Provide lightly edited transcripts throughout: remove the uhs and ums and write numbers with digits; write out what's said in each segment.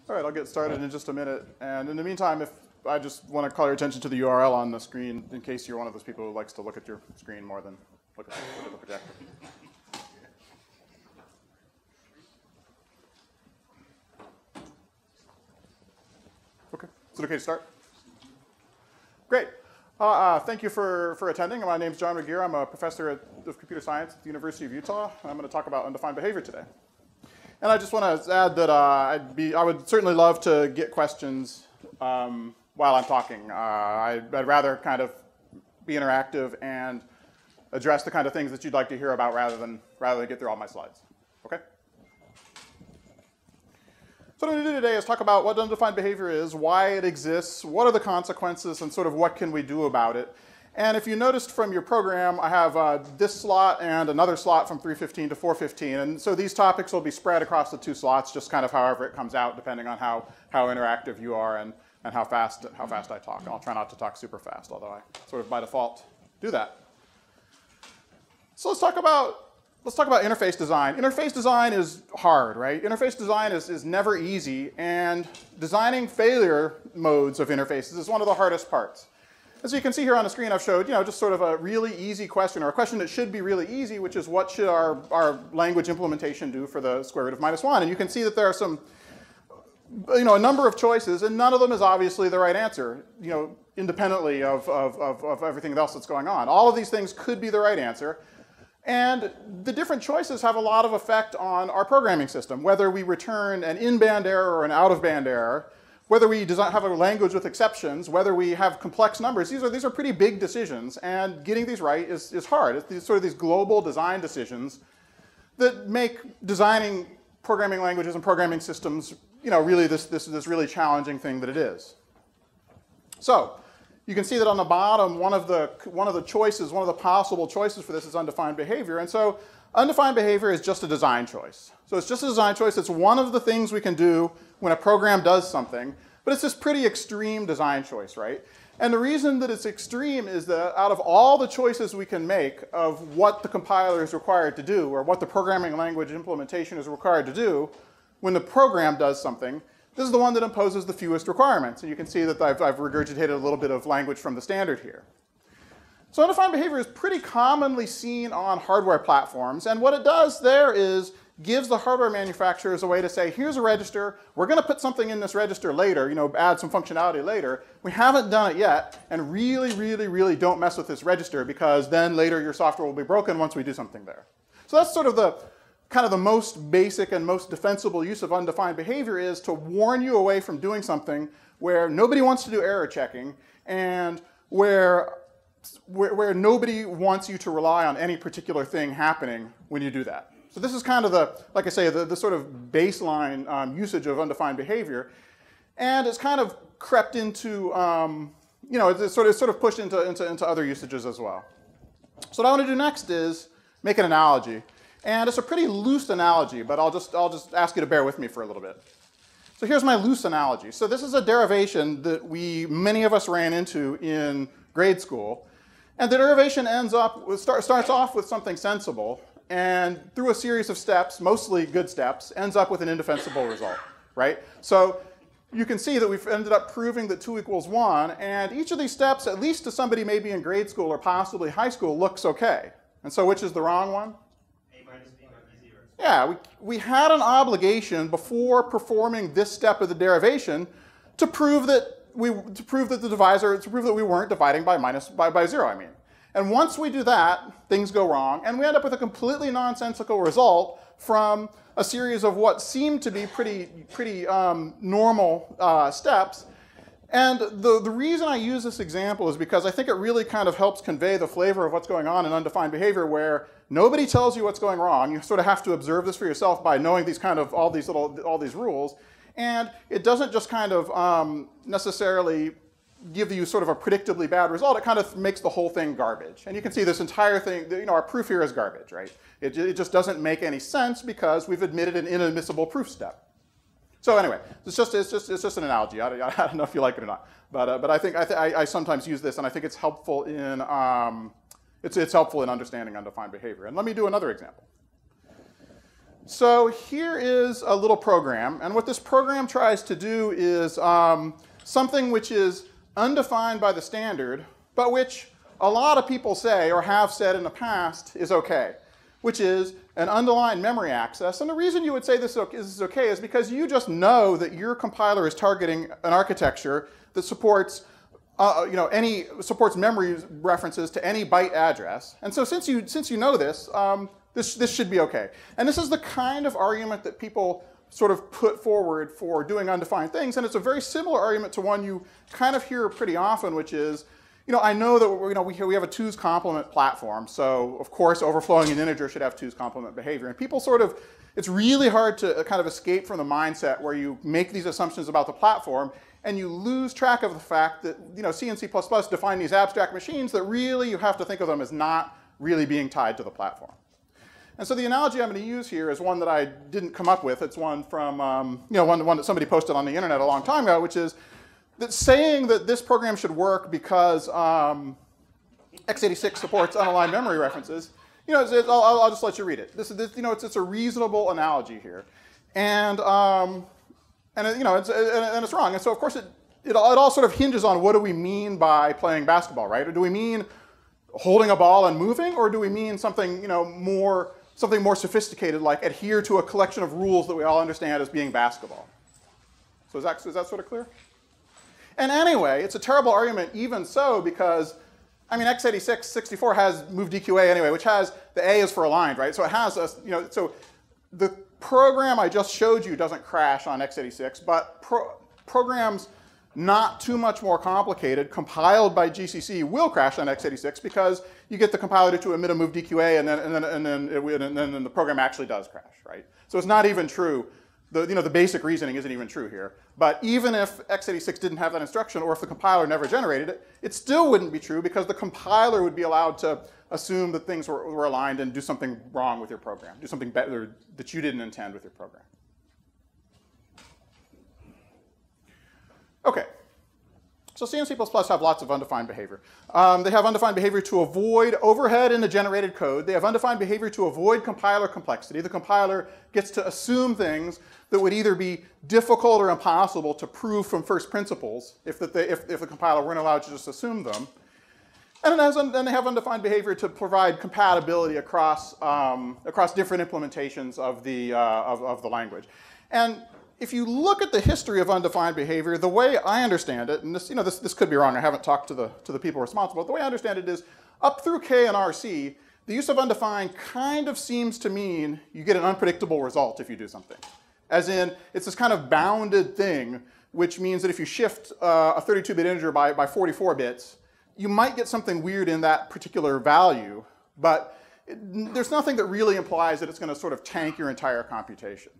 All right, I'll get started in just a minute. And in the meantime, if I just want to call your attention to the URL on the screen in case you're one of those people who likes to look at your screen more than look at the projector. Okay, is it okay to start? Great. Thank you for attending. My name is John Regier. I'm a professor of computer science at the University of Utah. And I'm going to talk about undefined behavior today. And I just want to add that I would certainly love to get questions while I'm talking. I'd rather kind of be interactive and address the kind of things that you'd like to hear about rather than get through all my slides. Okay? So what I'm going to do today is talk about what undefined behavior is, why it exists, what are the consequences, and sort of what can we do about it. And if you noticed from your program, I have this slot and another slot from 3:15 to 4:15. And so these topics will be spread across the two slots, just kind of however it comes out, depending on how interactive you are and how fast I talk. And I'll try not to talk super fast, although I sort of by default do that. So let's talk about interface design. Interface design is hard, right? Interface design is never easy, and designing failure modes of interfaces is one of the hardest parts. As you can see here on the screen, I've showed just sort of a really easy question, or a question that should be really easy, which is what should our language implementation do for the square root of -1? And you can see that there are some, a number of choices, and none of them is obviously the right answer, independently of everything else that's going on. All of these things could be the right answer. And the different choices have a lot of effect on our programming system, whether we return an in-band error or an out-of-band error, whether we have a language with exceptions, whether we have complex numbers. These are pretty big decisions, and getting these right is hard. It's sort of these global design decisions that make designing programming languages and programming systems, really this really challenging thing that it is. So you can see that on the bottom, one of the possible choices for this is undefined behavior. And so undefined behavior is just a design choice. So it's just a design choice. It's one of the things we can do when a program does something, but it's this pretty extreme design choice, right? And the reason that it's extreme is that out of all the choices we can make of what the compiler is required to do, or what the programming language implementation is required to do, when the program does something, this is the one that imposes the fewest requirements. And you can see that I've regurgitated a little bit of language from the standard here. So undefined behavior is pretty commonly seen on hardware platforms. And what it does there is gives the hardware manufacturers a way to say, here's a register. We're going to put something in this register later, add some functionality later. We haven't done it yet. And really, really, really don't mess with this register, because then later your software will be broken once we do something there. So that's sort of the most basic and most defensible use of undefined behavior, is to warn you away from doing something where nobody wants to do error checking, and where nobody wants you to rely on any particular thing happening when you do that. So this is kind of like I say, the sort of baseline usage of undefined behavior. And it's kind of crept into, it's sort of pushed into other usages as well. So what I want to do next is make an analogy. And it's a pretty loose analogy, but I'll just ask you to bear with me for a little bit. So here's my loose analogy. So this is a derivation that many of us ran into in grade school. And the derivation starts off with something sensible, and through a series of steps, mostly good steps, ends up with an indefensible result, right? So you can see that we've ended up proving that 2 equals 1, and each of these steps, at least to somebody maybe in grade school or possibly high school, looks okay. And so which is the wrong one? Yeah, we had an obligation before performing this step of the derivation to prove that we weren't dividing by 0, I mean. And once we do that, things go wrong, and we end up with a completely nonsensical result from a series of what seem to be pretty normal steps. And the reason I use this example is because I think it really kind of helps convey the flavor of what's going on in undefined behavior, where nobody tells you what's going wrong. You sort of have to observe this for yourself by knowing all these rules. And it doesn't just kind of necessarily give you sort of a predictably bad result. It kind of makes the whole thing garbage. And you can see this entire thing, our proof here is garbage, right? It just doesn't make any sense because we've admitted an inadmissible proof step. So anyway, it's just an analogy. I don't know if you like it or not, but I sometimes use this, and I think it's helpful in it's helpful in understanding undefined behavior. And let me do another example. So here is a little program, and what this program tries to do is something which is undefined by the standard, but which a lot of people say, or have said in the past, is okay, which is an underlined memory access. And the reason you would say this is okay is because you just know that your compiler is targeting an architecture that supports supports memory references to any byte address. And so since you know this, this should be okay. And this is the kind of argument that people sort of put forward for doing undefined things. And it's a very similar argument to one you kind of hear pretty often, which is, I know that we have a 2's complement platform. So of course, overflowing an integer should have 2's complement behavior. And people it's really hard to kind of escape from the mindset where you make these assumptions about the platform and you lose track of the fact that C and C++ define these abstract machines that really you have to think of them as not really being tied to the platform. And so the analogy I'm going to use here is one that I didn't come up with. It's one from one that somebody posted on the internet a long time ago, which is that saying that this program should work because x86 supports unaligned memory references. I'll just let you read it. It's a reasonable analogy here, and it's wrong. And so of course it all sort of hinges on what do we mean by playing basketball, right? Or do we mean holding a ball and moving, or do we mean something more sophisticated, like adhere to a collection of rules that we all understand as being basketball? So is that sort of clear? And anyway, it's a terrible argument even so, because x86 64 has move DQA anyway, which has the A is for aligned, right? So it has so the program I just showed you doesn't crash on x86, but programs not too much more complicated, compiled by GCC, will crash on x86 because you get the compiler to emit a move DQA, and then the program actually does crash, right? So it's not even true. The basic reasoning isn't even true here. But even if x86 didn't have that instruction, or if the compiler never generated it, it still wouldn't be true because the compiler would be allowed to assume that things were aligned and do something wrong with your program, do something better that you didn't intend with your program. Okay. So C and C++ have lots of undefined behavior. They have undefined behavior to avoid overhead in the generated code. They have undefined behavior to avoid compiler complexity. The compiler gets to assume things that would either be difficult or impossible to prove from first principles if the compiler weren't allowed to just assume them. And then they have undefined behavior to provide compatibility across different implementations of the language. And if you look at the history of undefined behavior, the way I understand it, and this could be wrong, I haven't talked to the people responsible, but the way I understand it is up through K and RC, the use of undefined kind of seems to mean you get an unpredictable result if you do something. As in, it's this kind of bounded thing, which means that if you shift a 32-bit integer by 44 bits, you might get something weird in that particular value, but there's nothing that really implies that it's going to sort of tank your entire computation.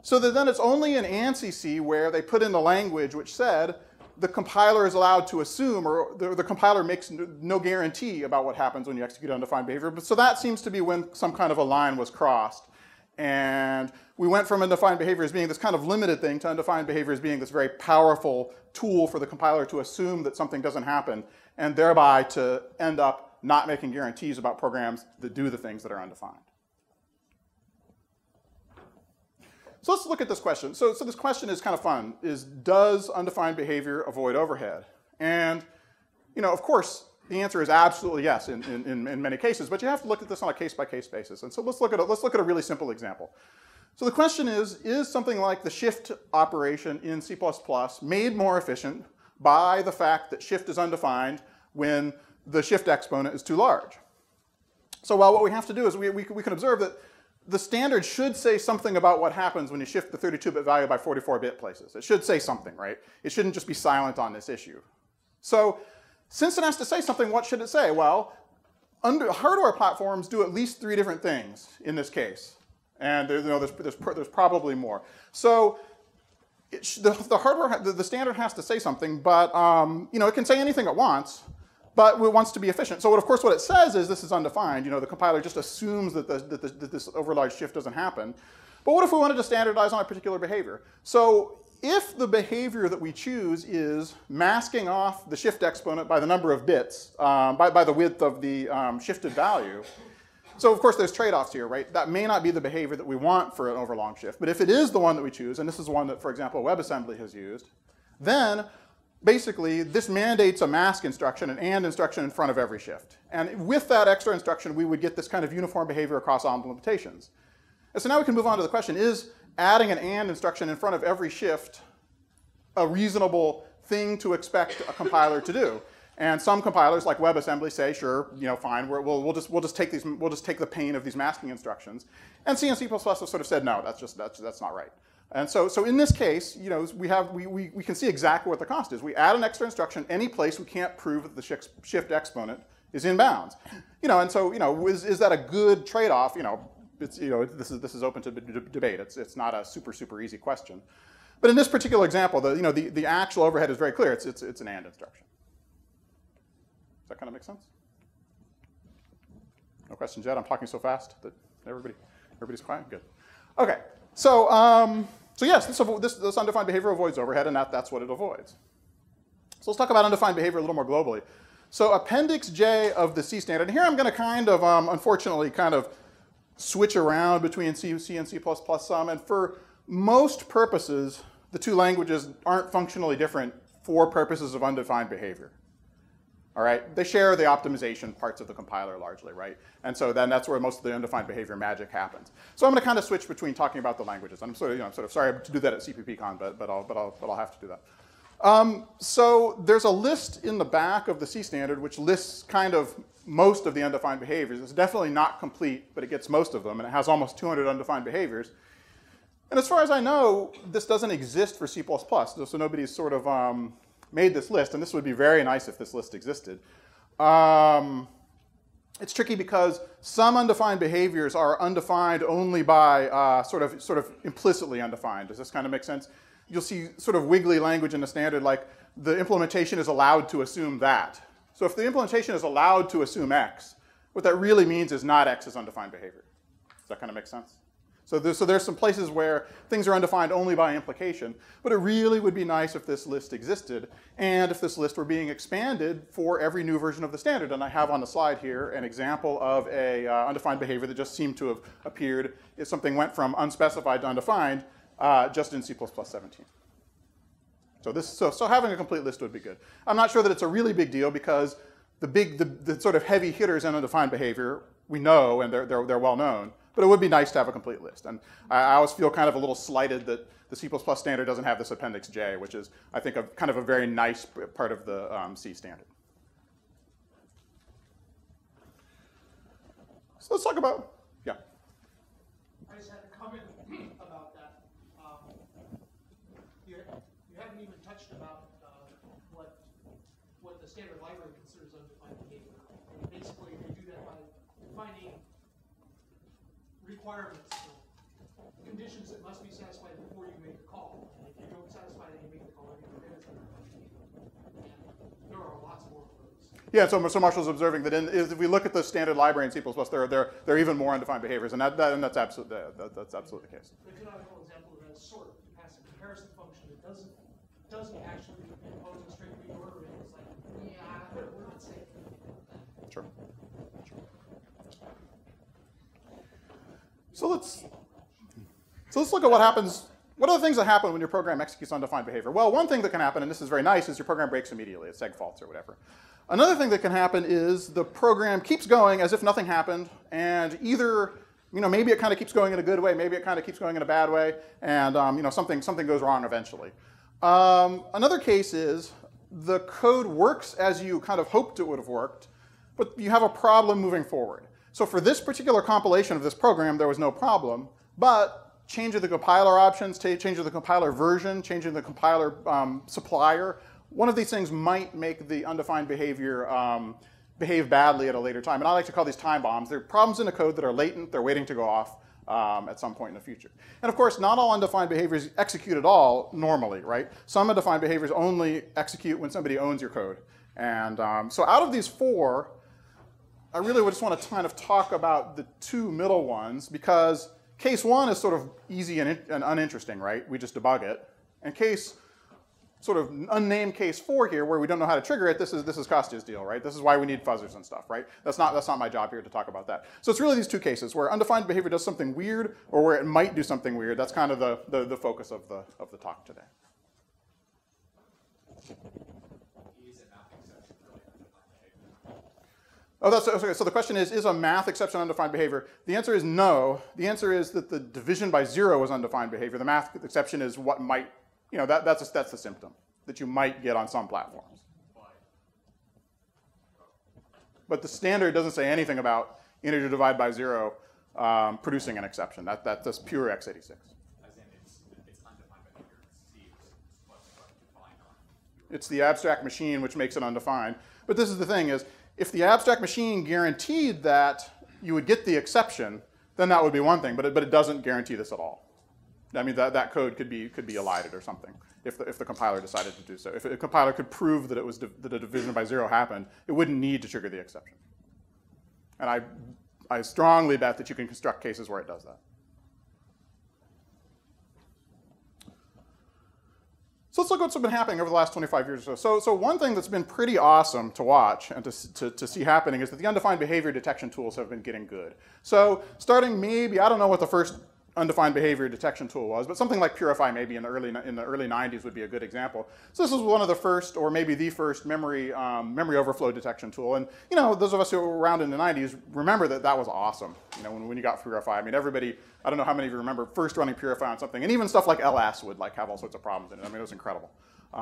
So that then it's only in ANSI C where they put in the language which said the compiler is allowed to assume, or the compiler makes no guarantee about what happens when you execute undefined behavior. But so that seems to be when some kind of a line was crossed. And we went from undefined behavior as being this kind of limited thing to undefined behavior as being this very powerful tool for the compiler to assume that something doesn't happen, and thereby to end up not making guarantees about programs that do the things that are undefined. So let's look at this question. So this question is kind of fun, is does undefined behavior avoid overhead? And of course, the answer is absolutely yes in many cases, but you have to look at this on a case-by-case basis. And so let's look at a really simple example. So the question is something like the shift operation in C++ made more efficient by the fact that shift is undefined when the shift exponent is too large? So what we have to do is we can observe that the standard should say something about what happens when you shift the 32-bit value by 44-bit places. It should say something, right? It shouldn't just be silent on this issue. So since it has to say something, what should it say? Well, hardware platforms do at least 3 different things in this case. And there's probably more. So the standard has to say something, but it can say anything it wants, but it wants to be efficient. So of course what it says is this is undefined. The compiler just assumes that this overlarge shift doesn't happen. But what if we wanted to standardize on a particular behavior? So if the behavior that we choose is masking off the shift exponent by the number of bits, by the width of the shifted value, So of course there's trade-offs here, right? That may not be the behavior that we want for an overlong shift, but if it is the one that we choose, and this is one that, for example, WebAssembly has used, then basically this mandates a mask instruction, an AND instruction in front of every shift. And with that extra instruction, we would get this kind of uniform behavior across all implementations. And so now we can move on to the question, is adding an AND instruction in front of every shift a reasonable thing to expect a compiler to do? And some compilers, like WebAssembly, say, sure, fine, we'll just take the pain of these masking instructions. And C and C++ have sort of said, no, that's not right. And so in this case, we can see exactly what the cost is. We add an extra instruction any place we can't prove that the shift exponent is in bounds. And so is that a good trade-off? This is open to debate. It's not a super easy question. But in this particular example, the actual overhead is very clear. It's an AND instruction. Does that kind of make sense? No questions yet? I'm talking so fast that everybody's quiet? Good. Okay. So yes, this undefined behavior avoids overhead, and that's what it avoids. So let's talk about undefined behavior a little more globally. So Appendix J of the C standard, and here I'm going to kind of, unfortunately, kind of switch around between C and C++ some, and for most purposes, the two languages aren't functionally different for purposes of undefined behavior. All right, they share the optimization parts of the compiler largely, right? And so then that's where most of the undefined behavior magic happens. So I'm going to kind of switch between talking about the languages. I'm sort of sorry to do that at CppCon, but I'll have to do that. So there's a list in the back of the C standard which lists kind of most of the undefined behaviors. It's definitely not complete, but it gets most of them, and it has almost 200 undefined behaviors. And as far as I know, this doesn't exist for C++, so nobody's sort of made this list, and this would be very nice if this list existed. It's tricky because some undefined behaviors are undefined only by sort of implicitly undefined. Does this kind of make sense? You'll see sort of wiggly language in the standard, like the implementation is allowed to assume that. So if the implementation is allowed to assume X, what that really means is not X is undefined behavior. Does that kind of make sense? So there's some places where things are undefined only by implication, but it really would be nice if this list existed, and if this list were being expanded for every new version of the standard. And I have on the slide here an example of a undefined behavior that just seemed to have appeared if something went from unspecified to undefined just in C++ 17. So having a complete list would be good. I'm not sure that it's a really big deal because the sort of heavy hitters in undefined behavior we know, and they're well known. But it would be nice to have a complete list. And I always feel kind of a little slighted that the C++ standard doesn't have this Appendix J, which is, I think, kind of a very nice part of the C standard. So let's talk about, yeah. I just had a comment about that. You haven't even touched about what the standard library considers undefined behavior. And basically, they do that by defining requirements, conditions that must be satisfied before you make the call. And if you don't satisfy that, you make the call anyway. And there are lots more of those. Yeah, so Marshall's observing that if we look at the standard library in C++, there are even more undefined behaviors, and that's absolutely the case. The canonical example of that is sort. You pass a comparison function that doesn't actually impose a straight reordering. It's like, yeah, we're not safe. Sure. So let's look at what happens. What are the things that happen when your program executes undefined behavior? Well, one thing that can happen, and this is very nice, is your program breaks immediately. It's seg faults or whatever. Another thing that can happen is the program keeps going as if nothing happened, and either maybe it kind of keeps going in a good way, maybe it kind of keeps going in a bad way, and something goes wrong eventually. Another case is the code works as you kind of hoped it would have worked, but you have a problem moving forward. So for this particular compilation of this program, there was no problem, but changing the compiler options, changing the compiler version, changing the compiler supplier, one of these things might make the undefined behavior behave badly at a later time. And I like to call these time bombs. They're problems in the code that are latent, they're waiting to go off at some point in the future. And of course, not all undefined behaviors execute at all normally, right? Some undefined behaviors only execute when somebody owns your code. And so out of these four, I really just want to kind of talk about the two middle ones, because case one is sort of easy and uninteresting, right? We just debug it. And case sort of unnamed case 4 here, where we don't know how to trigger it, this is Kostya's deal, right? This is why we need fuzzers and stuff, right? That's not my job here to talk about that. So it's really these two cases, where undefined behavior does something weird, or where it might do something weird. That's kind of the focus of the talk today. Oh, that's okay. So the question is a math exception undefined behavior? The answer is no. The answer is that the division by 0 is undefined behavior. The math exception is what might, that's the symptom that you might get on some platforms. But the standard doesn't say anything about integer divide by 0 producing an exception. That's pure x86. As in, it's undefined behavior. What's defined on. It's the abstract machine which makes it undefined. But this is the thing is, if the abstract machine guaranteed that you would get the exception, then that would be one thing. But it doesn't guarantee this at all. I mean, that code could be elided or something if the compiler decided to do so. If a compiler could prove that that a division by 0 happened, it wouldn't need to trigger the exception. And I strongly bet that you can construct cases where it does that. So let's look at what's been happening over the last 25 years or so. So one thing that's been pretty awesome to watch and to see happening is that the undefined behavior detection tools have been getting good. So starting maybe, I don't know what the first undefined behavior detection tool was, but something like Purify maybe in the early 90s would be a good example. So this was one of the first, or maybe the first memory overflow detection tool. And those of us who were around in the 90s remember that was awesome. When you got Purify, I mean, everybody, I don't know how many of you remember first running Purify on something, and even stuff like LS would have all sorts of problems in it. I mean, it was incredible.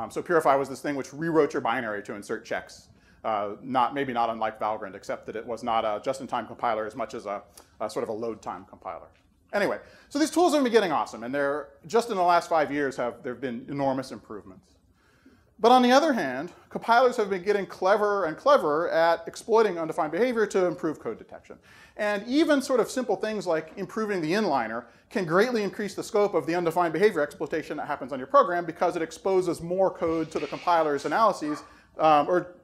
So Purify was this thing which rewrote your binary to insert checks. Maybe not unlike Valgrind, except that it was not a just-in-time compiler as much as a sort of a load time compiler. Anyway, so these tools have been getting awesome, and just in the last 5 years there have been enormous improvements. But on the other hand, compilers have been getting cleverer and cleverer at exploiting undefined behavior to improve code detection. And even sort of simple things like improving the inliner can greatly increase the scope of the undefined behavior exploitation that happens on your program because it exposes more code to the compiler's analyses, or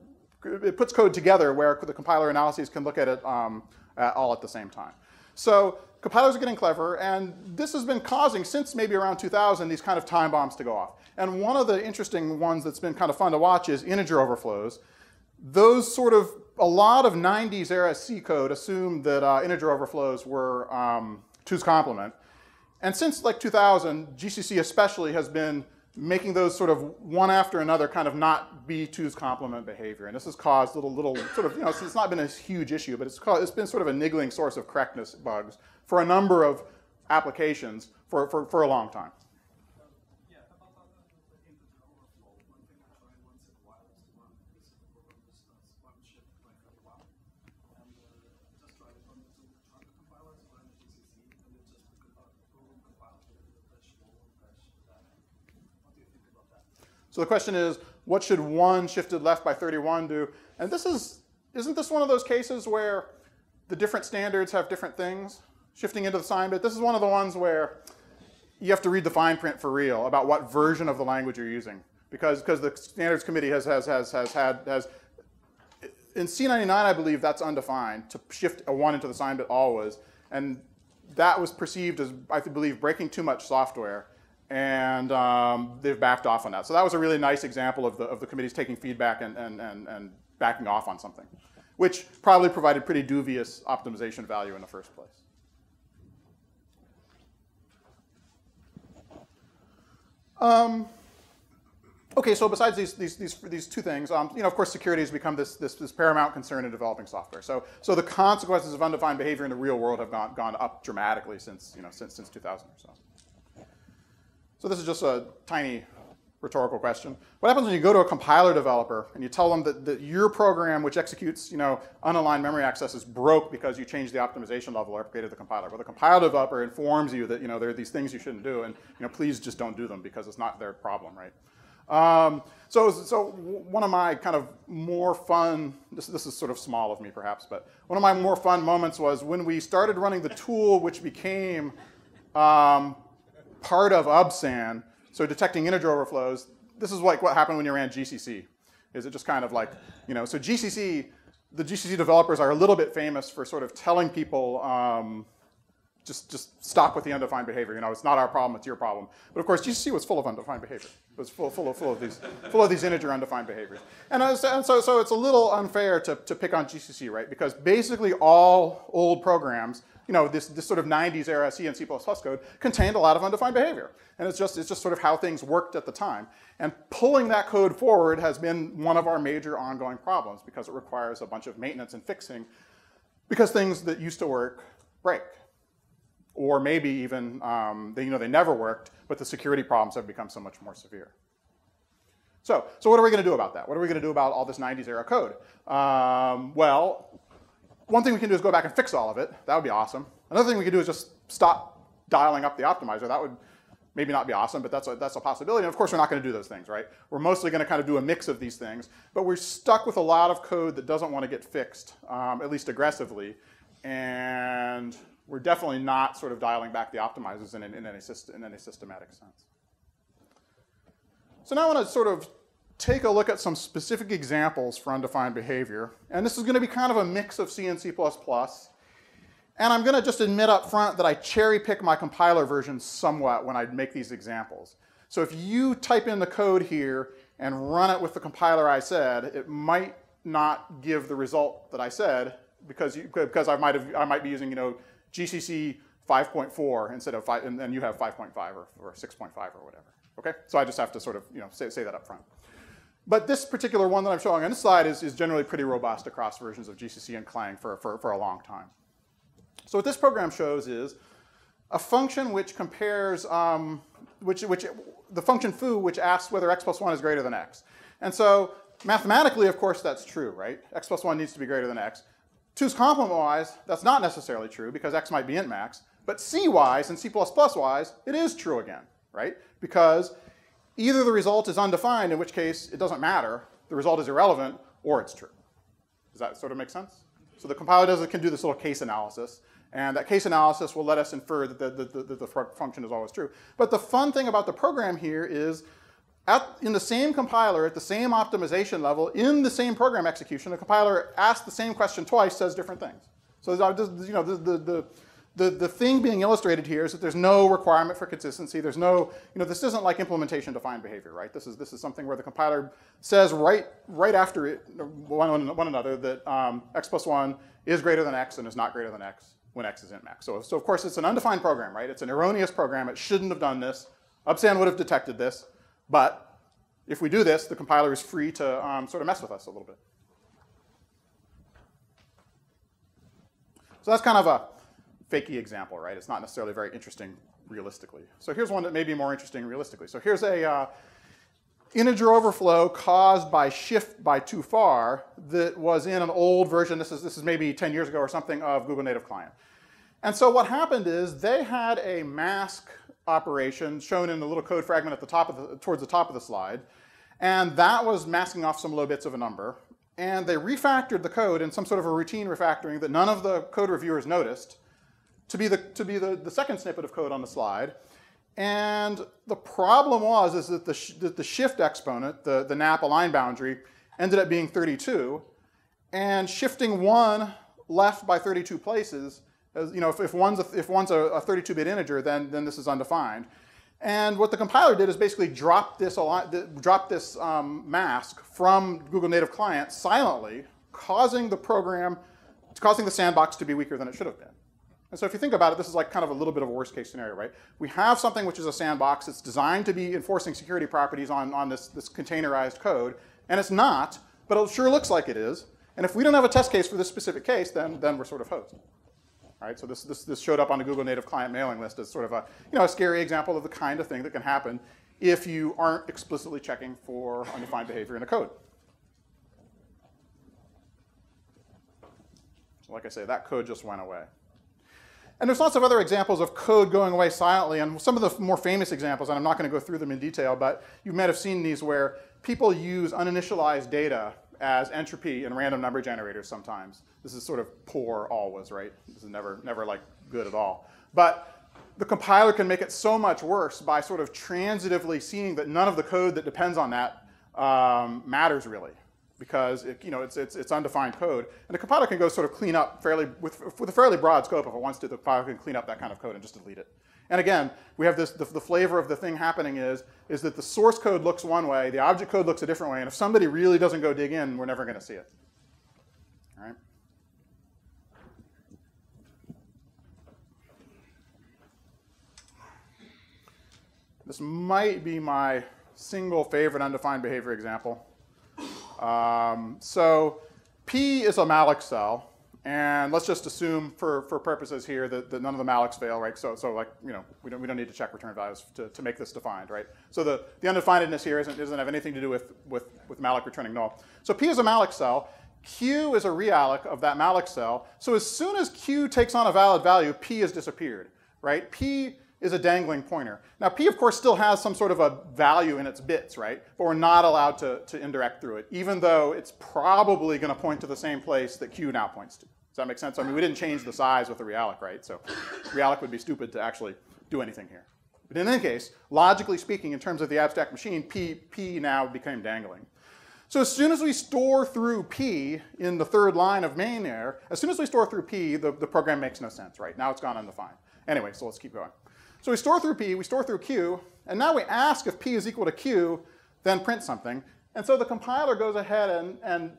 it puts code together where the compiler analyses can look at it all at the same time. So compilers are getting clever, and this has been causing, since maybe around 2000, these kind of time bombs to go off. And one of the interesting ones that's been kind of fun to watch is integer overflows. Those a lot of 90s era C code assumed that integer overflows were 2's complement. And since like 2000, GCC especially has been making those sort of one after another kind of not be 2's complement behavior. And this has caused little sort of, it's not been a huge issue, but it's been sort of a niggling source of correctness bugs for a number of applications for a long time. Yeah, about the integer overflow, one thing I try once in a while is to run this program distance one shift like a while. And just try it on the trunk compiler, so run GCC, and it just program compiles the dash forward, dash that. What do you think about that? So the question is, what should one shifted left by 31 do? And isn't this one of those cases where the different standards have different things? Shifting into the sign bit, this is one of the ones where you have to read the fine print for real about what version of the language you're using. Because the standards committee has in C99, I believe that's undefined, to shift a 1 into the sign bit always. And that was perceived as, I believe, breaking too much software. And they've backed off on that. So that was a really nice example of the committees taking feedback and backing off on something, which probably provided pretty dubious optimization value in the first place. Okay, so besides these two things, of course, security has become this paramount concern in developing software. So the consequences of undefined behavior in the real world have gone up dramatically since 2000 or so. So this is just a tiny rhetorical question. What happens when you go to a compiler developer and you tell them that your program, which executes unaligned memory access, is broke because you changed the optimization level or upgraded the compiler? Well, the compiler developer informs you that there are these things you shouldn't do, and please just don't do them because it's not their problem, right? So one of my kind of more fun, this is sort of small of me perhaps, but one of my more fun moments was when we started running the tool which became part of UBSAN, so detecting integer overflows. This is like what happened when you ran GCC. Is it just kind of like, so GCC, the GCC developers are a little bit famous for sort of telling people just stop with the undefined behavior. It's not our problem, it's your problem. But of course, GCC was full of undefined behavior. It was full of these integer undefined behaviors. And so it's a little unfair to pick on GCC, right? Because basically all old programs, this sort of 90s era C and C++ code contained a lot of undefined behavior. And it's just sort of how things worked at the time. And pulling that code forward has been one of our major ongoing problems because it requires a bunch of maintenance and fixing because things that used to work break. Or maybe even they never worked, but the security problems have become so much more severe. So what are we going to do about that? What are we going to do about all this 90s era code? Well, one thing we can do is go back and fix all of it. That would be awesome. Another thing we can do is just stop dialing up the optimizer. That would maybe not be awesome, but that's a possibility. And of course, we're not going to do those things, right? We're mostly going to kind of do a mix of these things. But we're stuck with a lot of code that doesn't want to get fixed, at least aggressively. And we're definitely not sort of dialing back the optimizers in any systematic sense. So now I want to sort of take a look at some specific examples for undefined behavior. And this is going to be kind of a mix of C and C++. And I'm going to just admit up front that I cherry pick my compiler versions somewhat when I make these examples. So if you type in the code here and run it with the compiler I said, it might not give the result that I said because I might be using GCC 5.4 instead of 5, and you have 5.5 or 6.5 or whatever. Okay, so I just have to sort of say that up front. But this particular one that I'm showing on this slide is generally pretty robust across versions of GCC and Clang for a long time. So what this program shows is a function which compares, the function foo, which asks whether x plus 1 is greater than x. And so mathematically, of course, that's true, right? X plus 1 needs to be greater than x. 2's complement-wise, that's not necessarily true because x might be int max. But C-wise and C++-wise, it is true again, right? Because either the result is undefined, in which case it doesn't matter, the result is irrelevant, or it's true. Does that sort of make sense? So the compiler can do this little case analysis, and that case analysis will let us infer that the function is always true. But the fun thing about the program here is in the same compiler, at the same optimization level, in the same program execution, the compiler asks the same question twice, says different things. So the thing being illustrated here is that there's no requirement for consistency. There's no, this isn't like implementation defined behavior, right? This is something where the compiler says right after it, one another that x plus 1 is greater than x and is not greater than x when x is int max. So of course it's an undefined program, right? It's an erroneous program. It shouldn't have done this. Upsan would have detected this. But if we do this, the compiler is free to sort of mess with us a little bit. So that's kind of a fakey example, right? It's not necessarily very interesting realistically. So here's one that may be more interesting realistically. So here's a integer overflow caused by shift by too far that was in an old version. This is maybe 10 years ago or something of Google Native Client. And so what happened is they had a mask operation shown in the little code fragment at the top towards the top of the slide. And that was masking off some low bits of a number. And they refactored the code in some sort of a routine refactoring that none of the code reviewers noticed to be the second snippet of code on the slide. And the problem is that the shift exponent, the nap align boundary, ended up being 32. And shifting 1 left by 32 places, if one's a 32-bit integer, then this is undefined. And what the compiler did is basically drop this mask from Google Native Client silently, causing the sandbox to be weaker than it should have been. And so if you think about it, this is like kind of a little bit of a worst case scenario, right? We have something which is a sandbox. It's designed to be enforcing security properties on this containerized code. And it's not, but it sure looks like it is. And if we don't have a test case for this specific case, then we're sort of hosed. Right? So this showed up on the Google Native Client mailing list as sort of a scary example of the kind of thing that can happen if you aren't explicitly checking for undefined behavior in the code. So like I say, that code just went away. And there's lots of other examples of code going away silently, and some of the more famous examples, and I'm not going to go through them in detail, but you might have seen these where people use uninitialized data as entropy in random number generators sometimes. This is sort of poor always, right? This is never like good at all. But the compiler can make it so much worse by sort of transitively seeing that none of the code that depends on that matters really. because it's undefined code, and the compiler can go sort of clean up with a fairly broad scope if it wants to. The compiler can clean up that kind of code and just delete it. And again, we have the flavor of the thing happening is that the source code looks one way, the object code looks a different way, and if somebody really doesn't go dig in, we're never going to see it. All right. This might be my single favorite undefined behavior example. So P is a malloc cell, and let's just assume for purposes here that none of the mallocs fail, right? So like we don't need to check return values to make this defined, right? So the undefinedness here doesn't have anything to do with malloc returning null. So P is a malloc cell. Q is a realloc of that malloc cell. So as soon as Q takes on a valid value, P has disappeared, right? P is a dangling pointer. Now P, of course, still has some sort of a value in its bits, right? But we're not allowed to indirect through it, even though it's probably going to point to the same place that Q now points to. Does that make sense? I mean, we didn't change the size with the realloc, right? So realloc would be stupid to actually do anything here. But in any case, logically speaking, in terms of the abstract machine, P now became dangling. So as soon as we store through P in the third line of main there, as soon as we store through P, the program makes no sense, right? Now it's gone undefined. Anyway, so let's keep going. So we store through P, we store through Q, and now we ask if P is equal to Q, then print something. And so the compiler goes ahead and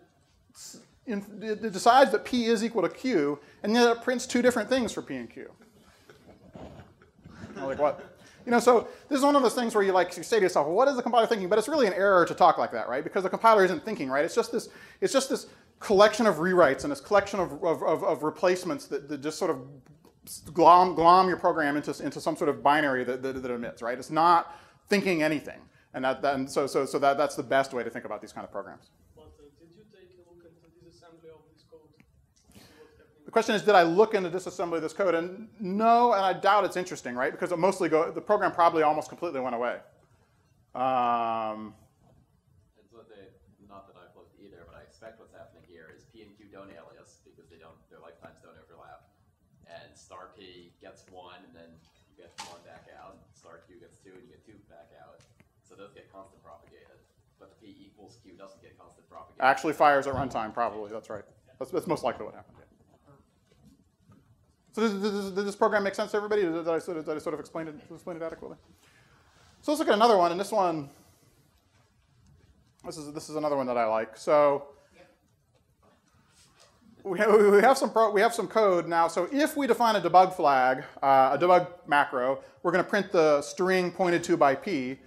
it decides that P is equal to Q, and then it prints two different things for P and Q. Like what? So this is one of those things where you say to yourself, well, what is the compiler thinking? But it's really an error to talk like that, right? Because the compiler isn't thinking, right? It's just this collection of rewrites and this collection of replacements that just sort of glom your program into some sort of binary that emits, right? It's not thinking anything, and so that's the best way to think about these kind of programs. But did you take a look at the disassembly of this code? The question is, did I look into disassembly of this code? And no, and I doubt it's interesting, right? Because the program probably almost completely went away. And so not that I've looked either, but I expect what's happening here is P and Q don't alias because their lifetimes don't overlap. And star P gets 1, and then you get 1 back out. Star Q gets 2, and you get 2 back out. So those get constant propagated. But the P equals Q doesn't get constant propagated. Actually fires at runtime, probably. That's right. That's most likely what happened. Yeah. So did this program make sense to everybody? Did I sort of explain it adequately? So let's look at another one. And this one, this is another one that I like. So we have some code now. So if we define a debug flag, a debug macro, we're going to print the string pointed to by P.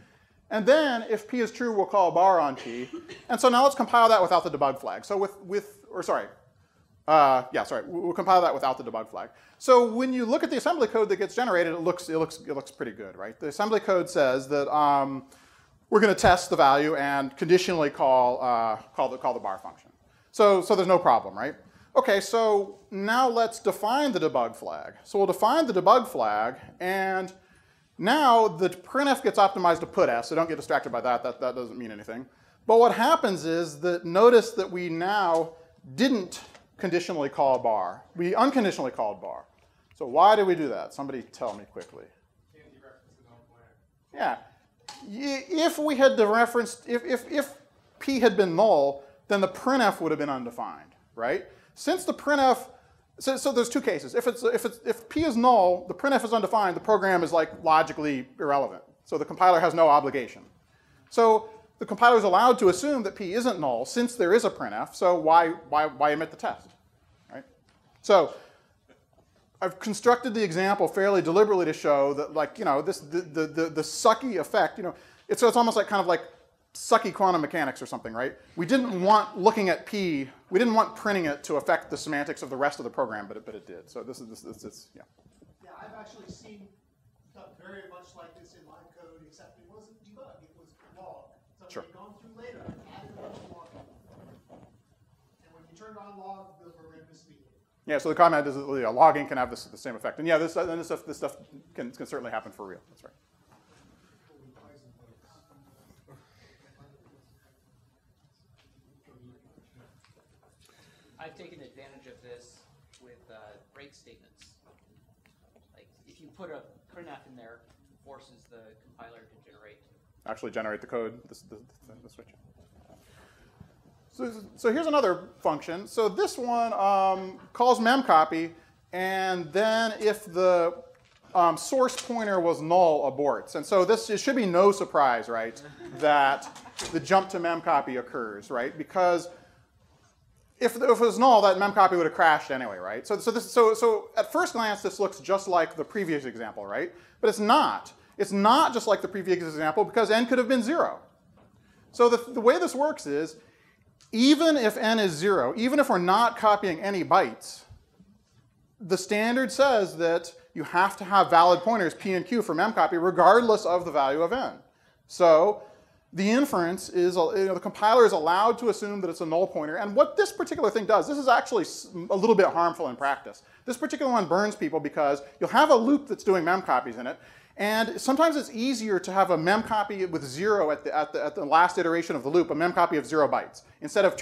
And then if P is true, we'll call bar on P. And so now let's compile that without the debug flag. So we'll compile that without the debug flag. So when you look at the assembly code that gets generated, it looks pretty good, right? The assembly code says that we're going to test the value and conditionally call the bar function. So there's no problem, right? Okay, so now let's define the debug flag. So we'll define the debug flag, and now the printf gets optimized to put s, so don't get distracted by that. That doesn't mean anything. But what happens is that notice that we now didn't conditionally call bar. We unconditionally called bar. So why did we do that? Somebody tell me quickly. Yeah. If we had dereferenced, if P had been null, then the printf would have been undefined, right? Since the printf, so there's two cases. If P is null, the printf is undefined, the program is logically irrelevant. So the compiler has no obligation. So the compiler is allowed to assume that P isn't null since there is a printf. So why emit the test, right? So I've constructed the example fairly deliberately to show that the sucky effect. It's almost like kind of like sucky quantum mechanics or something, right? We didn't want looking at P. We didn't want printing it to affect the semantics of the rest of the program, but it did. So this is yeah. Yeah, I've actually seen stuff very much like this in my code, except it wasn't debug, it was log. So Sure. they've gone through later and added a bunch of log. And when you turned on log, the program misleading. Yeah, so the comment is that logging can have the same effect. And yeah, this stuff can certainly happen for real. That's right. I've taken advantage of this with break statements. Like if you put a printf in there, it forces the compiler to Actually generate the code, the switch. So here's another function. So this one calls memcopy, and then if the source pointer was null, aborts. And so it should be no surprise, right, that the jump to memcopy occurs, right? Because if it was null, that memcopy would have crashed anyway, right? So at first glance, this looks just like the previous example, right? But it's not. It's not just like the previous example because n could have been 0. So the way this works is, even if n is 0, even if we're not copying any bytes, the standard says that you have to have valid pointers p and q for memcopy regardless of the value of n. So the inference is, the compiler is allowed to assume that it's a null pointer. And what this particular thing does, this is actually a little bit harmful in practice. This particular one burns people because you'll have a loop that's doing memcopies in it. And sometimes it's easier to have a memcopy with 0 at the last iteration of the loop, a memcopy of 0 bytes. Instead of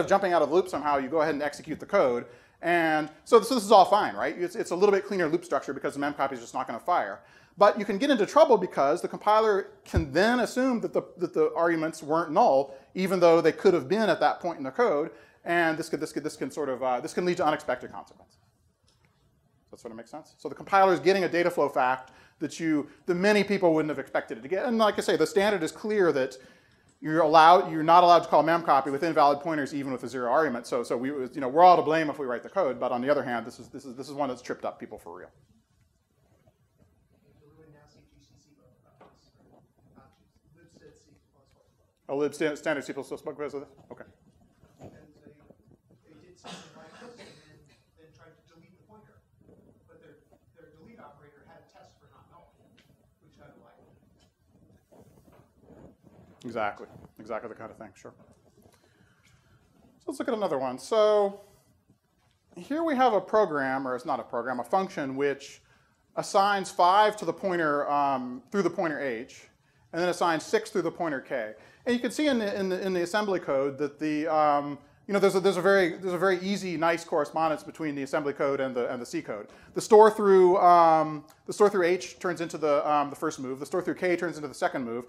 jumping out of the loop somehow, you go ahead and execute the code. And so this is all fine, right? It's a little bit cleaner loop structure because the memcopy is just not going to fire. But you can get into trouble because the compiler can then assume that the arguments weren't null, even though they could have been at that point in the code. And this can lead to unexpected consequences. That sort of makes sense. So the compiler is getting a data flow fact that many people wouldn't have expected it to get. And like I say, the standard is clear that you're not allowed to call memcopy with invalid pointers even with a 0 argument. So we're all to blame if we write the code. But on the other hand, this is one that's tripped up people for real. Oh, lib standard C++ bug because of this? Okay. And they did something like this and then tried to delete the pointer. But their delete operator had a test for not null, which I like. Exactly the kind of thing, sure. So let's look at another one. So here we have a program, or it's not a program, a function which assigns 5 to the pointer through the pointer h, and then assigns 6 through the pointer k. And you can see in the assembly code that there's a very easy, nice correspondence between the assembly code and the C code. The store through h turns into the first move. The store through k turns into the second move.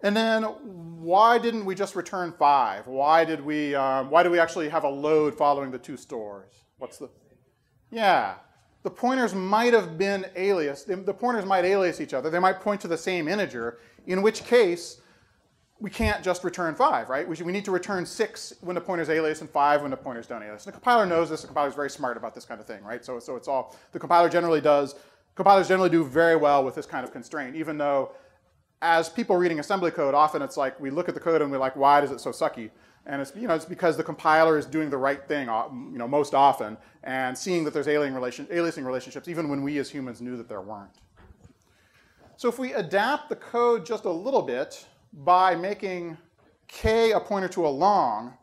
And then why didn't we just return 5? Why do we actually have a load following the 2 stores? The pointers might have been aliased. The pointers might alias each other. They might point to the same integer, in which case we can't just return 5, right? We need to return 6 when the pointers alias and 5 when the pointers don't alias. And the compiler knows this. The compiler is very smart about this kind of thing, right? So it's all, the compiler generally does, compilers generally do very well with this kind of constraint, even though as people reading assembly code, often it's like we look at the code and we're like, why is it so sucky? And it's because the compiler is doing the right thing most often and seeing that there's aliasing relationships even when we as humans knew that there weren't. So if we adapt the code just a little bit by making k a pointer to a long,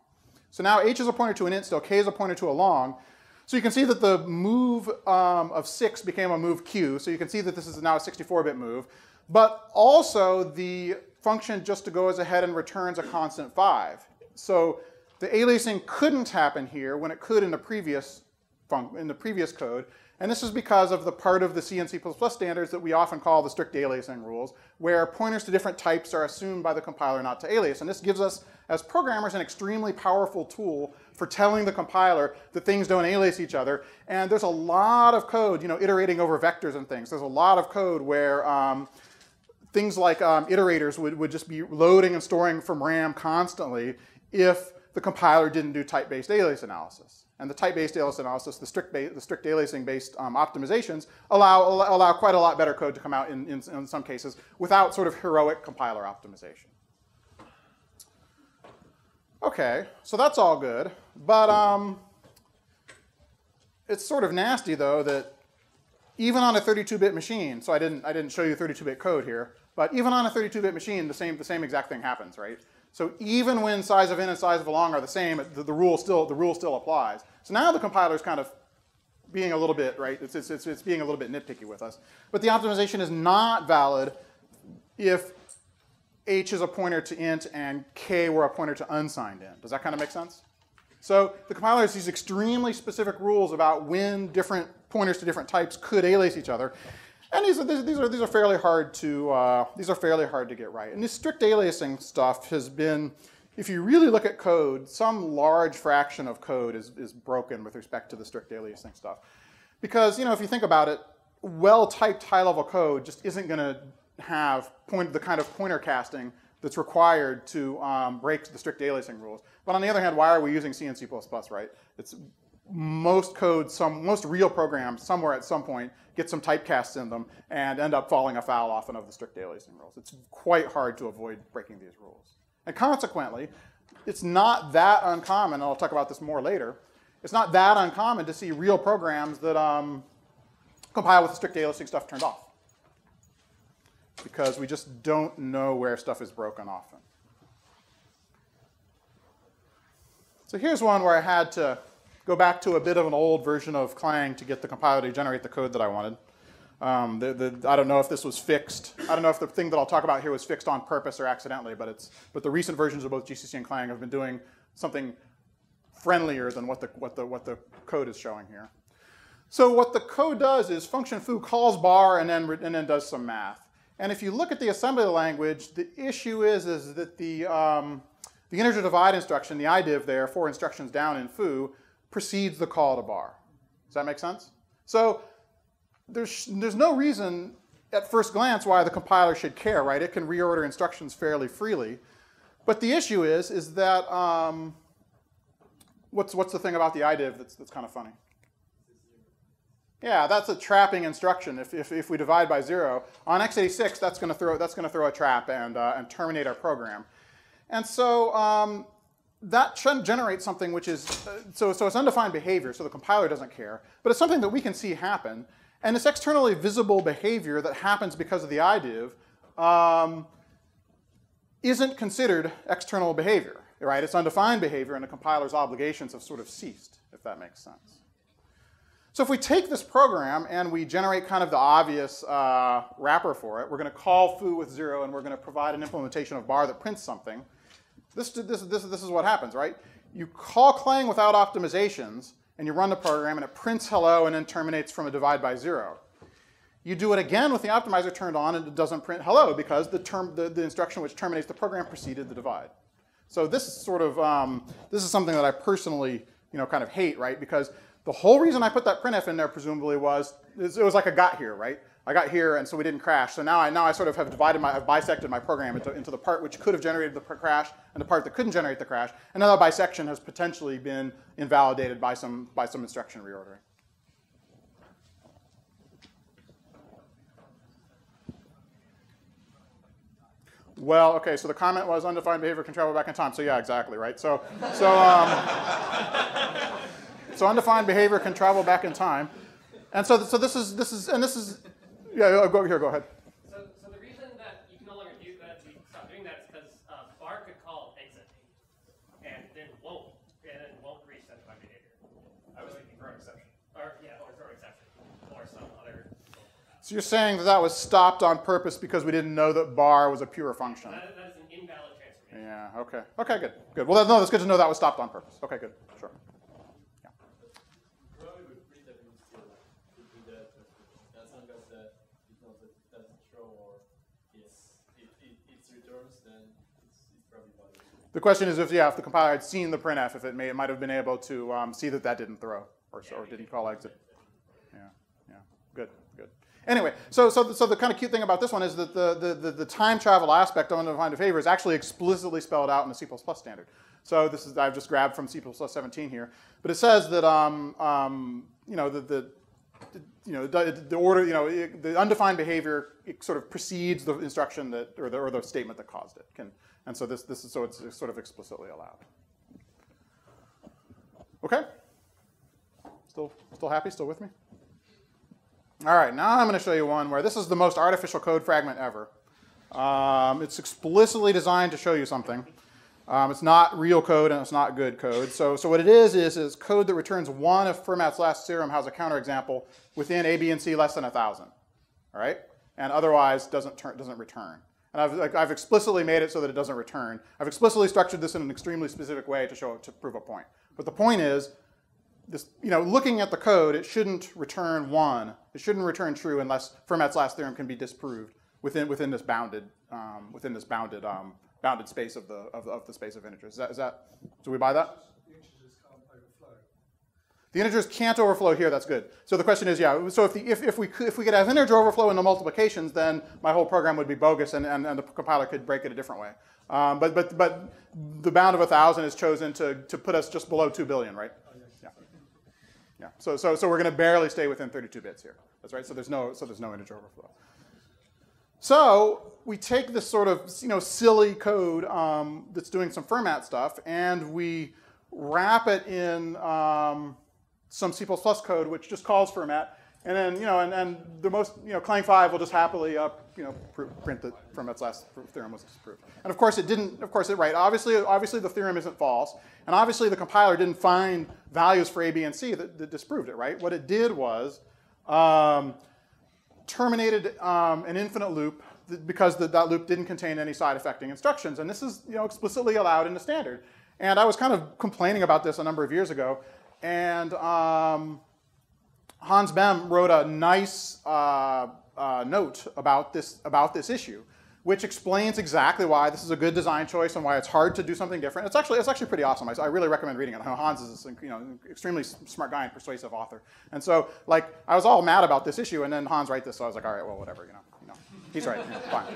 so now h is a pointer to an int still, k is a pointer to a long, so you can see that the move of 6 became a move q, so you can see that this is now a 64-bit move, but also the function just goes ahead and returns a constant 5. So the aliasing couldn't happen here when it could in the previous code. And this is because of the part of the C and C++ standards that we often call the strict aliasing rules, where pointers to different types are assumed by the compiler not to alias. And this gives us, as programmers, an extremely powerful tool for telling the compiler that things don't alias each other. And there's a lot of code, iterating over vectors and things. There's a lot of code where things like iterators would just be loading and storing from RAM constantly if the compiler didn't do type-based alias analysis. And the type-based alias analysis, the strict aliasing-based optimizations allow quite a lot better code to come out in some cases without sort of heroic compiler optimization. Okay, so that's all good. But it's sort of nasty, though, that even on a 32-bit machine, so I didn't show you 32-bit code here, but even on a 32-bit machine, the same exact thing happens, right? So even when size of in and size of long are the same, the rule still applies. So now the compiler is kind of being a little bit, right? It's being a little bit nitpicky with us. But the optimization is not valid if h is a pointer to int and k were a pointer to unsigned int. Does that kind of make sense? So the compiler has these extremely specific rules about when different pointers to different types could alias each other. And these are fairly hard to get right. And this strict aliasing stuff has been if you really look at code, some large fraction of code is broken with respect to the strict aliasing stuff. Because, if you think about it, well-typed high-level code just isn't going to have the kind of pointer casting that's required to break the strict aliasing rules. But on the other hand, why are we using C and C++, right? It's most code, most real programs, somewhere at some point, get some typecasts in them and end up falling afoul often of the strict aliasing rules. It's quite hard to avoid breaking these rules. And consequently, it's not that uncommon, and I'll talk about this more later, it's not that uncommon to see real programs that compile with the strict aliasing stuff turned off. Because we just don't know where stuff is broken often. So here's one where I had to go back to a bit of an old version of Clang to get the compiler to generate the code that I wanted. I don't know if this was fixed. I don't know if the thing that I'll talk about here was fixed on purpose or accidentally, but the recent versions of both GCC and Clang have been doing something friendlier than what the code is showing here. So what the code does is function foo calls bar and then does some math. And if you look at the assembly language, the issue is that the integer divide instruction, the IDIV there, 4 instructions down in foo, precedes the call to bar. Does that make sense? So there's no reason at first glance why the compiler should care, right? It can reorder instructions fairly freely. But the issue is that, what's the thing about the IDIV that's kind of funny? Yeah, that's a trapping instruction. If we divide by 0 on x86, that's going to throw a trap and terminate our program. And so that generates something which is so it's undefined behavior. So the compiler doesn't care, but it's something that we can see happen. And this externally visible behavior that happens because of the IDIV isn't considered external behavior, right? It's undefined behavior, and the compiler's obligations have sort of ceased, if that makes sense. So if we take this program and we generate kind of the obvious wrapper for it, we're going to call foo with 0, and we're going to provide an implementation of bar that prints something. This is what happens, right? You call Clang without optimizations, and you run the program, and it prints hello and then terminates from a divide by 0. You do it again with the optimizer turned on, and it doesn't print hello because the instruction which terminates the program preceded the divide. So this is sort of this is something that I personally kind of hate, right? Because the whole reason I put that printf in there presumably was it was like a got here, right? I got here, and so we didn't crash. So now I sort of have I've bisected my program into the part which could have generated the crash and the part that couldn't generate the crash. And now that bisection has potentially been invalidated by some instruction reordering. Well, okay, so the comment was undefined behavior can travel back in time. So yeah, exactly, right? So undefined behavior can travel back in time. And so this is yeah, go ahead. So the reason that you can no longer do that, we stop doing that, is because bar could call exit and then won't reach undefined behavior. I was thinking throw exception. Or throw exception or some other. So you're saying that was stopped on purpose because we didn't know that bar was a pure function. That is an invalid transformation. Yeah. Okay. Okay. Good. Well, that's good to know that was stopped on purpose. Okay. Good. Sure. Probably with printf you still do that as long as it knows that it doesn't show or it returns, then it's probably valid. The question is if the compiler had seen the printf, if it might have been able to see that didn't throw or didn't call exit. Yeah. Good. Anyway, so the kind of cute thing about this one is that the time travel aspect of undefined behavior is actually explicitly spelled out in the C++ standard. So this is I've just grabbed from C++ 17 here, but it says that the order the undefined behavior it sort of precedes the instruction that or the statement that caused it. And so this is so it's sort of explicitly allowed. Okay. Still happy? Still with me? All right, now I'm going to show you one where this is the most artificial code fragment ever. It's explicitly designed to show you something. It's not real code and it's not good code. So what it is code that returns 1 if Fermat's last theorem has a counterexample within A, B, and C less than 1,000. All right, and otherwise doesn't return. And I've explicitly made it so that it doesn't return. I've explicitly structured this in an extremely specific way to prove a point. But the point is, this, looking at the code, it shouldn't return 1. It shouldn't return true unless Fermat's last theorem can be disproved within this bounded bounded space of the space of integers. Is that do we buy that? The integers can't overflow. The integers can't overflow here. That's good. So the question is, yeah. So if we could have integer overflow in the multiplications, then my whole program would be bogus, and the compiler could break it a different way. But the bound of 1,000 is chosen to put us just below 2 billion, right? Yeah. Yeah. So we're going to barely stay within 32 bits here. That's right. So there's no integer overflow. So we take this sort of silly code that's doing some format stuff, and we wrap it in some C++ code which just calls format, and then and the most Clang 5 will just happily print that Fermat's last theorem was disproved. And of course it didn't. Of course it right. Obviously the theorem isn't false, and obviously the compiler didn't find values for A, B, and C that disproved it. Right. What it did was terminated an infinite loop because that loop didn't contain any side affecting instructions, and this is explicitly allowed in the standard. And I was kind of complaining about this a number of years ago, and Hans Bem wrote a nice note about this issue, which explains exactly why this is a good design choice and why it's hard to do something different. It's actually pretty awesome. I really recommend reading it. Hans is this extremely smart guy and persuasive author. And so I was all mad about this issue, and then Hans wrote this, so I was like, all right, well, whatever, he's right, fine.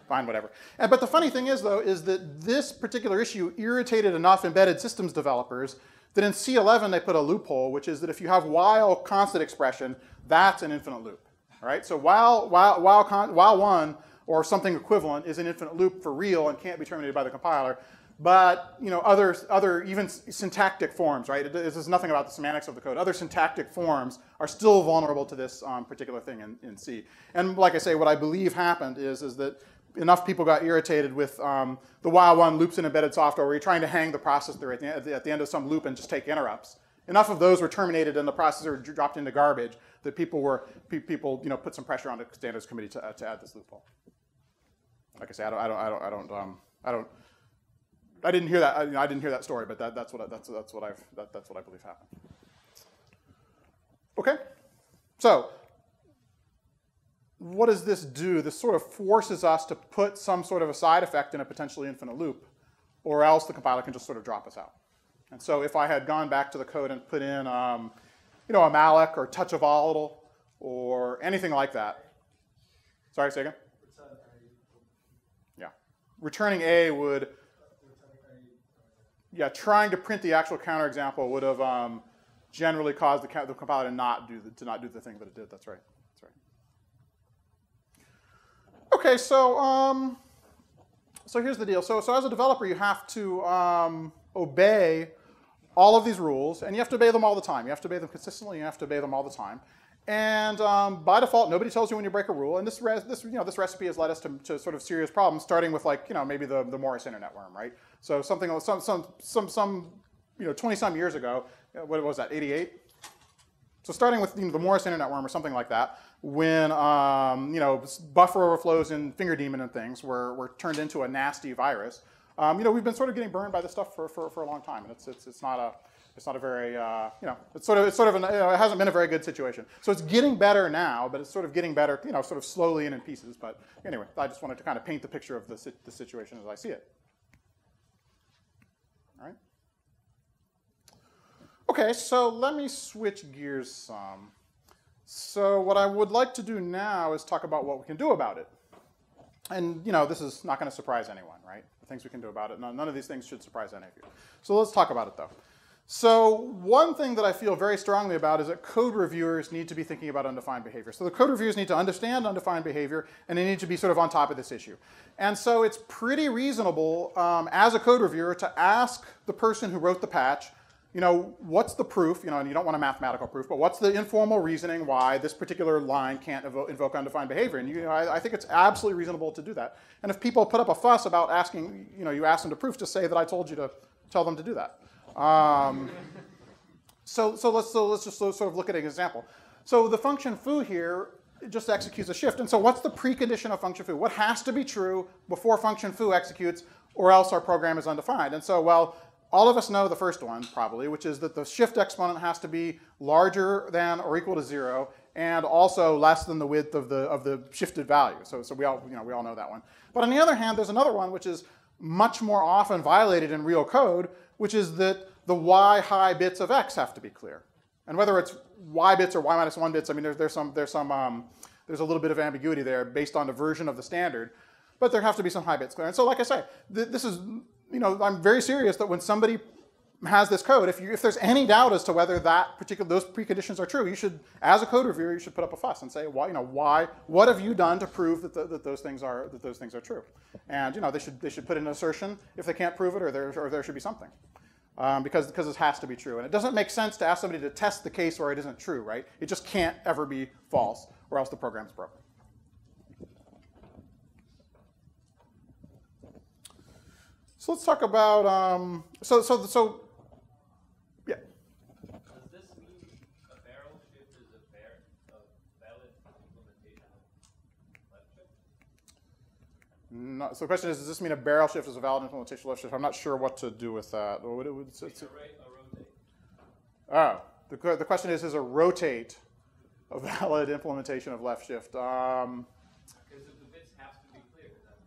Fine, whatever. But the funny thing is, though, is that this particular issue irritated enough embedded systems developers that in C11 they put a loophole, which is that if you have while constant expression, that's an infinite loop. All right. So while one or something equivalent is an infinite loop for real and can't be terminated by the compiler, but other even syntactic forms, right? This is nothing about the semantics of the code. Other syntactic forms are still vulnerable to this particular thing in C. And like I say, what I believe happened is that enough people got irritated with the while one loops in embedded software where you're trying to hang the processor at the end of some loop and just take interrupts. Enough of those were terminated and the processor dropped into garbage that people put some pressure on the standards committee to add this loophole. Like I say, I didn't hear that. I didn't hear that story, but that's what I believe happened. Okay, so what does this do? This sort of forces us to put some sort of a side effect in a potentially infinite loop, or else the compiler can just sort of drop us out. And so if I had gone back to the code and put in, a malloc or touch a volatile or anything like that. Sorry, say again? Yeah. Returning A would, trying to print the actual counterexample would have generally caused the compiler to not do the thing that it did. That's right. Okay, so here's the deal. So as a developer, you have to obey all of these rules, and you have to obey them all the time. You have to obey them consistently. You have to obey them all the time. And by default, nobody tells you when you break a rule. And this recipe has led us to sort of serious problems, starting with maybe the Morris internet worm, right? So something 20-some years ago, what was that? 88. So starting with the Morris internet worm or something like that, when buffer overflows in finger daemon and things were turned into a nasty virus. We've been sort of getting burned by this stuff for a long time, and it's not a very it hasn't been a very good situation. So it's getting better now, but it's sort of getting better sort of slowly and in pieces. But anyway, I just wanted to kind of paint the picture of the situation as I see it. All right. Okay, so let me switch gears some. So what I would like to do now is talk about what we can do about it. And this is not going to surprise anyone, right? The things we can do about it. None of these things should surprise any of you. So let's talk about it, though. So one thing that I feel very strongly about is that code reviewers need to be thinking about undefined behavior. So the code reviewers need to understand undefined behavior, and they need to be sort of on top of this issue. And so it's pretty reasonable as a code reviewer to ask the person who wrote the patch, what's the proof, and you don't want a mathematical proof, but what's the informal reasoning why this particular line can't invoke undefined behavior? And I think it's absolutely reasonable to do that. And if people put up a fuss about asking, you ask them to proof, just say that I told you to tell them to do that. So let's just sort of look at an example. So the function foo here just executes a shift. And so what's the precondition of function foo? What has to be true before function foo executes, or else our program is undefined? And so, well, all of us know the first one, probably, which is that the shift exponent has to be larger than or equal to 0, and also less than the width of the shifted value. So we all know that one. But on the other hand, there's another one, which is much more often violated in real code, which is that the y high bits of x have to be clear. And whether it's y bits or y minus 1 bits, I mean, there's a little bit of ambiguity there based on the version of the standard, but there have to be some high bits clear. And so, like I say, this is, I'm very serious that when somebody has this code, if there's any doubt as to whether those preconditions are true, you should, as a code reviewer, you should put up a fuss and say, what have you done to prove that those things are true? And they should put in an assertion if they can't prove it, or there should be something. Because this has to be true. And it doesn't make sense to ask somebody to test the case where it isn't true, right? It just can't ever be false, or else the program's broken. So let's talk about, yeah. Does this mean a barrel shift is a valid implementation of left shift? No, so the question is, does this mean a barrel shift is a valid implementation of left shift? I'm not sure what to do with that. A rotate. Oh, the question is a rotate a valid implementation of left shift? Because if the bits have to be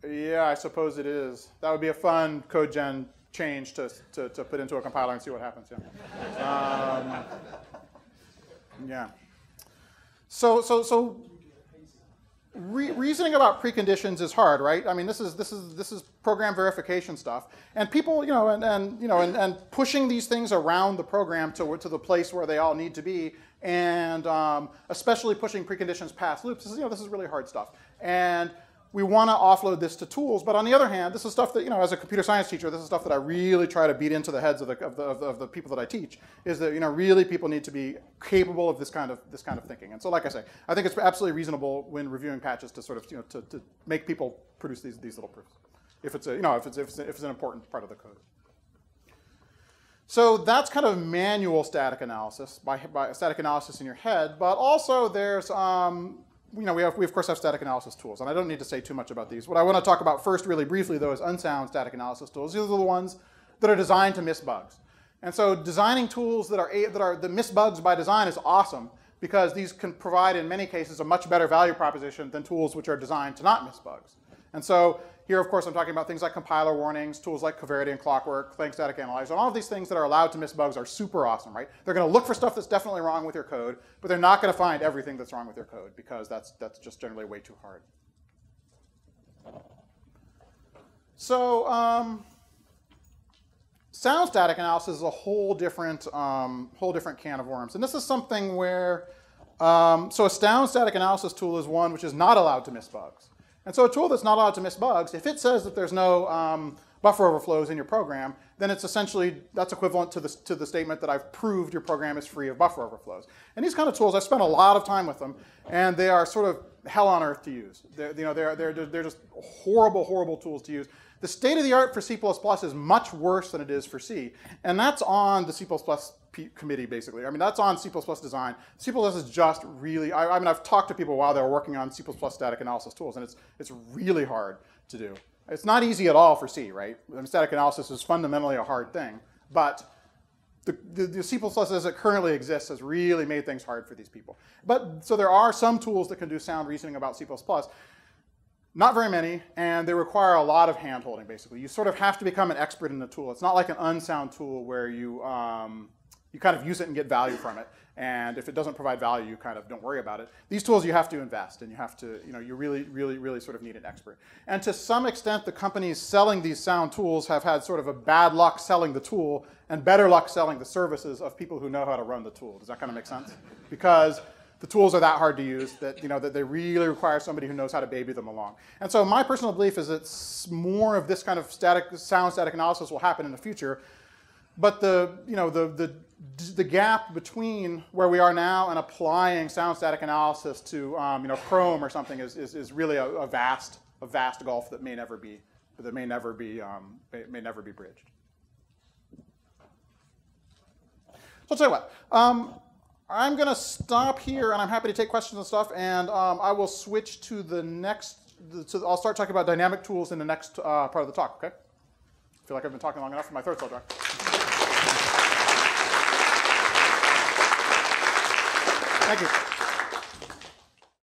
clear. Yeah, I suppose it is. That would be a fun code gen change to put into a compiler and see what happens. Yeah. Yeah. So reasoning about preconditions is hard, right? I mean, this is program verification stuff, and people, and pushing these things around the program to the place where they all need to be, and especially pushing preconditions past loops. This is really hard stuff, and we want to offload this to tools. But on the other hand, this is stuff that, as a computer science teacher, this is stuff that I really try to beat into the heads of the people that I teach. Is that really people need to be capable of this kind of thinking. And so, like I say, I think it's absolutely reasonable when reviewing patches to sort of to make people produce these little proofs, if it's an important part of the code. So that's kind of manual static analysis by static analysis in your head. But also there's we of course have static analysis tools, and I don't need to say too much about these. What I want to talk about first, really briefly, though, is unsound static analysis tools. These are the ones that are designed to miss bugs. And so designing tools that miss bugs by design is awesome, because these can provide, in many cases, a much better value proposition than tools which are designed to not miss bugs. And so here, of course, I'm talking about things like compiler warnings, tools like Coverity and Clockwork, Clang Static Analyzer, and all of these things that are allowed to miss bugs are super awesome, right? They're going to look for stuff that's definitely wrong with your code, but they're not going to find everything that's wrong with your code, because that's just generally way too hard. So sound static analysis is a whole different can of worms, and this is something where so a sound static analysis tool is one which is not allowed to miss bugs. And so a tool that's not allowed to miss bugs, if it says that there's no buffer overflows in your program, then it's essentially, that's equivalent to the statement that I've proved your program is free of buffer overflows. And these kind of tools, I've spent a lot of time with them, and they are sort of hell on earth to use. They're just horrible, horrible tools to use. The state of the art for C++ is much worse than it is for C, and that's on the C++ committee, basically. I mean, that's on C++ design. C++ is just really, I mean, I've talked to people while they were working on C++ static analysis tools, and it's really hard to do. It's not easy at all for C, right? I mean, static analysis is fundamentally a hard thing, but the C++ as it currently exists has really made things hard for these people. But so there are some tools that can do sound reasoning about C++. Not very many, and they require a lot of hand-holding, basically. You sort of have to become an expert in the tool. It's not like an unsound tool where you kind of use it and get value from it. And if it doesn't provide value, you kind of don't worry about it. These tools you have to invest, and you have to, you really, really, really sort of need an expert. And to some extent, the companies selling these sound tools have had sort of a bad luck selling the tool and better luck selling the services of people who know how to run the tool. Does that kind of make sense? Because the tools are that hard to use that, that they really require somebody who knows how to baby them along. And so my personal belief is that more of this kind of sound static analysis will happen in the future. But the gap between where we are now and applying sound static analysis to Chrome or something is really a vast gulf that may never be bridged. So I'll tell you what. I'm going to stop here, and I'm happy to take questions and stuff. And I will switch to the next. I'll start talking about dynamic tools in the next part of the talk. Okay. I feel like I've been talking long enough, and my throat's all dry. Thank you.